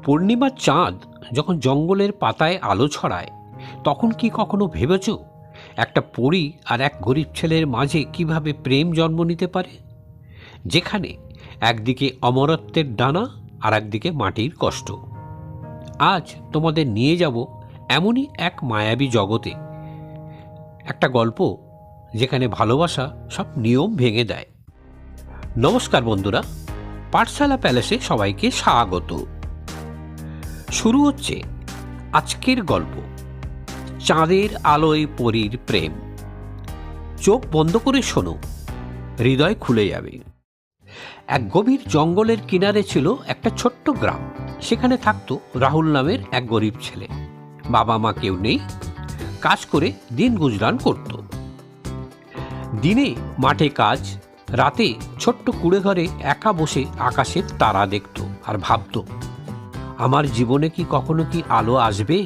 পূর্ণিমার চাঁদ যখন জঙ্গলের পাতায় আলো ছড়ায় তখন কি কখনো ভেবেছ একটা পরী আর এক গরিব ছেলের মাঝে কিভাবে প্রেম জন্ম নিতে পারে, যেখানে একদিকে অমরত্বের ডানা আর একদিকে মাটির কষ্ট। আজ তোমাদের নিয়ে যাব এমনই এক মায়াবী জগতে, একটা গল্প যেখানে ভালোবাসা সব নিয়ম ভেঙে দেয়। নমস্কার বন্ধুরা, পাঠশালা প্যালেসে সবাইকে স্বাগত। শুরু হচ্ছে আজকের গল্প, চাঁদের আলোয় পরীর প্রেম। চোখ বন্ধ করে শোনো, হৃদয় খুলে যাবে। এক গভীর জঙ্গলের কিনারে ছিল একটা ছোট্ট গ্রাম। সেখানে থাকতো রাহুল নামের এক গরিব ছেলে। বাবা মা কেউ নেই, কাজ করে দিন গুজরান করত। দিনে মাঠে কাজ, রাতে ছোট্ট কুড়ে ঘরে একা বসে আকাশের তারা দেখত আর ভাবত, আমার জীবনে কি কখনো কি আলো আসবে।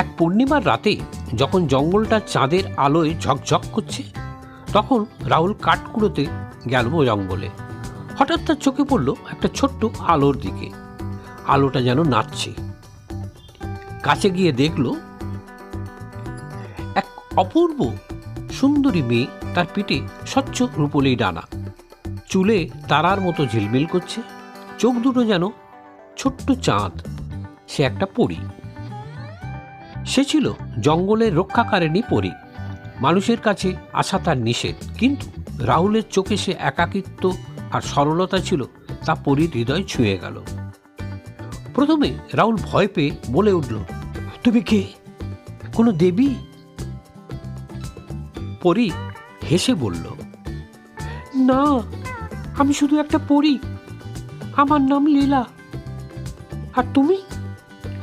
এক পূর্ণিমার রাতে যখন জঙ্গলটা চাঁদের আলোয় ঝকঝক করছে, তখন রাহুল কাঠ কুড়োতে গেল জঙ্গলে। হঠাৎ তার চোখে পড়ল একটা ছোট্ট আলোর দিকে। আলোটা যেন নাচছে। কাছে গিয়ে দেখল এক অপূর্ব সুন্দরী মেয়ে, তার পিঠে স্বচ্ছ রূপলি ডানা, চুলে তারার মতো ঝিলমিল করছে, চোখ দুটো যেন ছোট্ট চাঁদ। সে একটা পরী। সে ছিল জঙ্গলের রক্ষাকারিণী পরী। মানুষের কাছে আসা তার নিষেধ, কিন্তু রাহুলের চোখে সে একাকিত্ব আর সরলতা ছিল, তা পরীর হৃদয় ছুঁয়ে গেল। প্রথমে রাহুল ভয় পেয়ে বলে উঠল, তুমি কে? কোনো দেবী? পরী হেসে বলল, না, আমি শুধু একটা পরী। আমার নাম লীলা। আর তুমি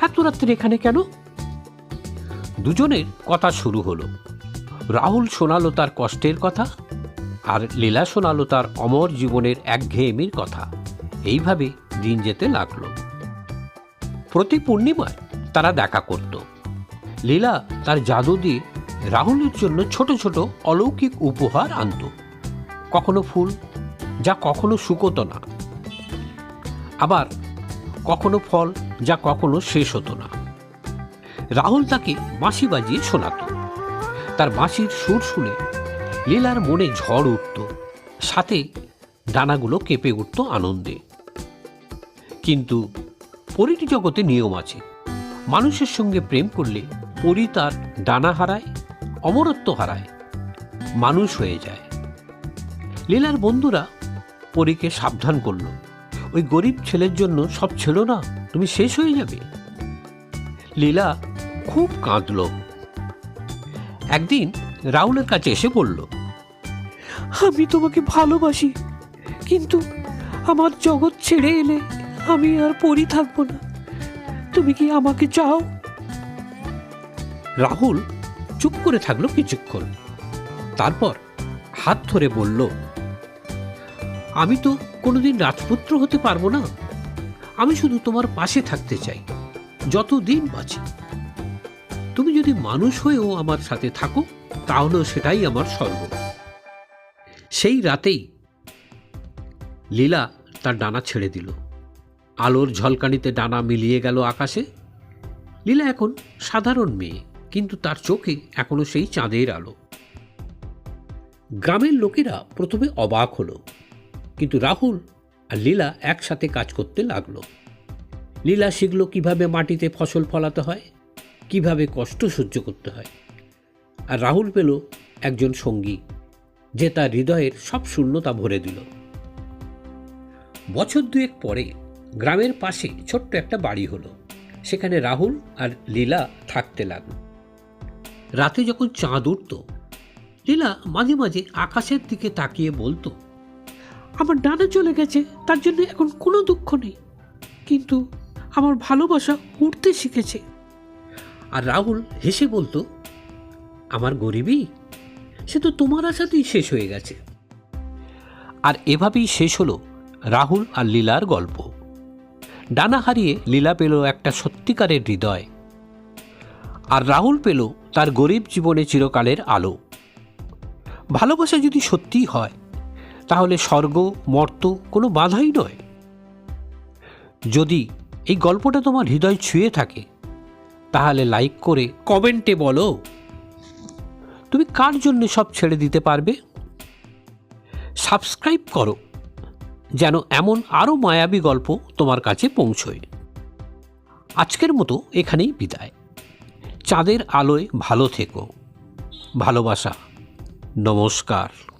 এত রাত্রে এখানে কেন? দুজনের কথা শুরু হলো। রাহুল শোনালো তার কষ্টের কথা, আর লীলা শোনালো তার অমর জীবনের একঘেয়েমির কথা। এইভাবে দিন যেতে লাগলো। প্রতি পূর্ণিমায় তারা দেখা করত। লীলা তার জাদু দিয়ে রাহুলের জন্য ছোট ছোট অলৌকিক উপহার আনত। কখনো ফুল, যা কখনো শুকোতো না, আবার কখনো ফল, যা কখনো শেষ হতো না। রাহুল তাকে বাঁশি বাজিয়ে শোনাত। তার বাঁশির সুর শুনে লীলার মনে ঝড় উঠত, সাথে ডানাগুলো কেঁপে উঠত আনন্দে। কিন্তু পরীর জগতে নিয়ম আছে। মানুষের সঙ্গে প্রেম করলে পরী তার ডানা হারায়, অমরত্ব হারায়, মানুষ হয়ে যায়। লীলার বন্ধুরা পরীকে সাবধান করল, ওই গরিব ছেলের জন্য সব ছিল না, তুমি শেষ হয়ে যাবে। লীলা খুব কাঁদল। একদিন রাহুলের কাছে এসে বলল, আমি তোমাকে ভালোবাসি, কিন্তু আমার জগৎ ছেড়ে এলে আমি আর পরী থাকবো না। তুমি কি আমাকে চাও? রাহুল চুপ করে থাকলো কিছুক্ষণ, তারপর হাত ধরে বলল, আমি তো কোনোদিন রাজপুত্র হতে পারবো না। আমি শুধু তোমার পাশে থাকতে চাই, যতদিন বাঁচি। তুমি যদি মানুষ হয়েও আমার সাথে থাকো, তাহলেও সেটাই আমার স্বর্গ। সেই রাতেই লীলা তার ডানা ছেড়ে দিল। আলোর ঝলকানিতে ডানা মিলিয়ে গেল আকাশে। লীলা এখন সাধারণ মেয়ে, কিন্তু তার চোখে এখনো সেই চাঁদের আলো। গ্রামের লোকেরা প্রথমে অবাক হলো, কিন্তু রাহুল আর লীলা একসাথে কাজ করতে লাগলো। লীলা শিখল কিভাবে মাটিতে ফসল ফলাতে হয়, কিভাবে কষ্ট সহ্য করতে হয়। আর রাহুল পেল একজন সঙ্গী, যে তার হৃদয়ের সব শূন্যতা ভরে দিল। বছর দুয়েক পরে গ্রামের পাশে ছোট্ট একটা বাড়ি হলো। সেখানে রাহুল আর লীলা থাকতে লাগলো। রাতে যখন চাঁদ উঠত, লীলা মাঝে মাঝে আকাশের দিকে তাকিয়ে বলতো, আমার ডানা চলে গেছে, তার জন্য এখন কোনো দুঃখ নেই, কিন্তু আমার ভালোবাসা উঠতে শিখেছে। আর রাহুল হেসে বলতো, আমার গরিবী, সে তো তোমার আশাতেই শেষ হয়ে গেছে। আর এভাবেই শেষ হলো রাহুল আর লীলার গল্প। ডানা হারিয়ে লীলা পেল একটা সত্যিকারের হৃদয়, আর রাহুল পেল তার গরিব জীবনে চিরকালের আলো। ভালোবাসা যদি সত্যিই হয়, তাহলে স্বর্গ মর্ত কোনো বাধাই নয়। যদি এই গল্পটা তোমার হৃদয় ছুঁয়ে থাকে তাহলে লাইক করে কমেন্টে বলো তুমি কার জন্য সব ছেড়ে দিতে পারবে। সাবস্ক্রাইব করো যেন এমন আরও মায়াবী গল্প তোমার কাছে পৌঁছয়। আজকের মতো এখানেই বিদায়। চাঁদের আলোয় ভালো থেকো। ভালোবাসা। নমস্কার।